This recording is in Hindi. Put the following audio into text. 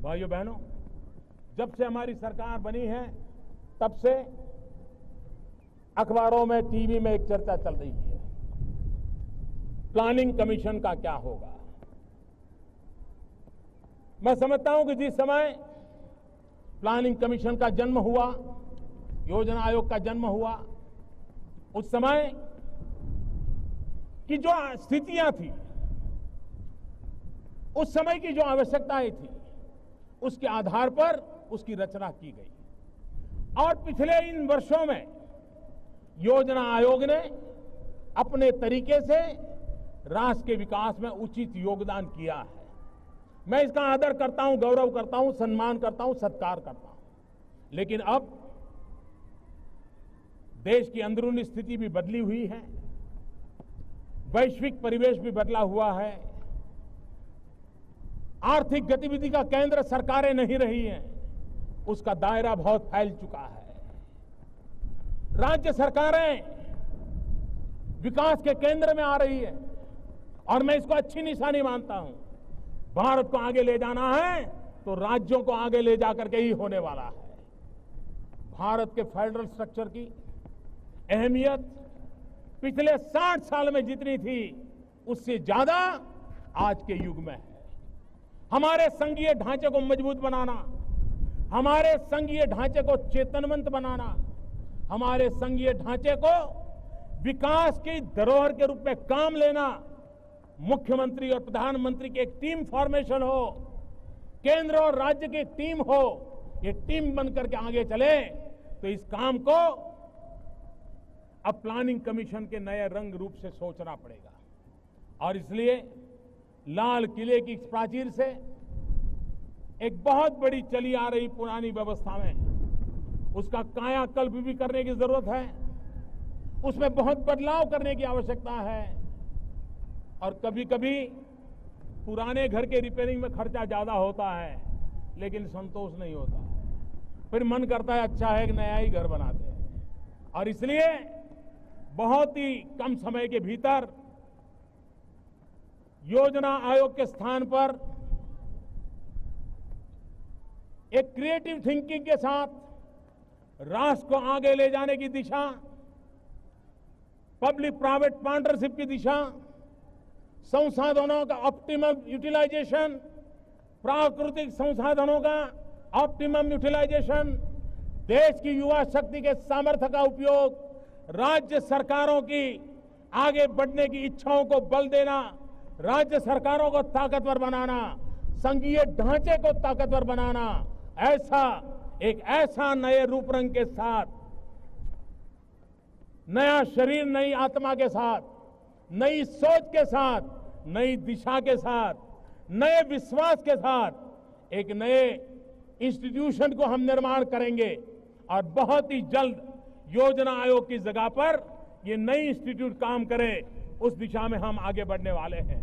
भाइयों बहनों, जब से हमारी सरकार बनी है तब से अखबारों में, टीवी में एक चर्चा चल रही है, प्लानिंग कमीशन का क्या होगा। मैं समझता हूं कि जिस समय प्लानिंग कमीशन का जन्म हुआ, योजना आयोग का जन्म हुआ, उस समय की जो स्थितियां थी, उस समय की जो आवश्यकताएं थी, उसके आधार पर उसकी रचना की गई। और पिछले इन वर्षों में योजना आयोग ने अपने तरीके से राष्ट्र के विकास में उचित योगदान किया है। मैं इसका आदर करता हूं, गौरव करता हूं, सम्मान करता हूं, सत्कार करता हूं। लेकिन अब देश की अंदरूनी स्थिति भी बदली हुई है, वैश्विक परिवेश भी बदला हुआ है, आर्थिक गतिविधि का केंद्र सरकारें नहीं रही हैं, उसका दायरा बहुत फैल चुका है। राज्य सरकारें विकास के केंद्र में आ रही है और मैं इसको अच्छी निशानी मानता हूं। भारत को आगे ले जाना है तो राज्यों को आगे ले जाकर के ही होने वाला है। भारत के फेडरल स्ट्रक्चर की अहमियत पिछले 60 साल में जितनी थी, उससे ज्यादा आज के युग में है। हमारे संघीय ढांचे को मजबूत बनाना, हमारे संघीय ढांचे को चेतनवंत बनाना, हमारे संघीय ढांचे को विकास की धरोहर के रूप में काम लेना, मुख्यमंत्री और प्रधानमंत्री की एक टीम फॉर्मेशन हो, केंद्र और राज्य की एक टीम हो, ये टीम बनकर के आगे चले, तो इस काम को अब प्लानिंग कमीशन के नए रंग रूप से सोचना पड़ेगा। और इसलिए लाल किले की प्राचीर से एक बहुत बड़ी चली आ रही पुरानी व्यवस्था में उसका कायाकल्प भी करने की जरूरत है, उसमें बहुत बदलाव करने की आवश्यकता है। और कभी कभी पुराने घर के रिपेयरिंग में खर्चा ज्यादा होता है, लेकिन संतोष नहीं होता है। फिर मन करता है अच्छा है कि नया ही घर बनाते हैं। और इसलिए बहुत ही कम समय के भीतर योजना आयोग के स्थान पर एक क्रिएटिव थिंकिंग के साथ राष्ट्र को आगे ले जाने की दिशा, पब्लिक प्राइवेट पार्टनरशिप की दिशा, संसाधनों का ऑप्टिमम यूटिलाइजेशन, प्राकृतिक संसाधनों का ऑप्टिमम यूटिलाइजेशन, देश की युवा शक्ति के सामर्थ्य का उपयोग, राज्य सरकारों की आगे बढ़ने की इच्छाओं को बल देना, राज्य सरकारों को ताकतवर बनाना, संघीय ढांचे को ताकतवर बनाना, ऐसा नए रूप रंग के साथ, नया शरीर, नई आत्मा के साथ, नई सोच के साथ, नई दिशा के साथ, नए विश्वास के साथ एक नए इंस्टीट्यूशन को हम निर्माण करेंगे। और बहुत ही जल्द योजना आयोग की जगह पर ये नई इंस्टीट्यूट काम करे, उस दिशा में हम आगे बढ़ने वाले हैं।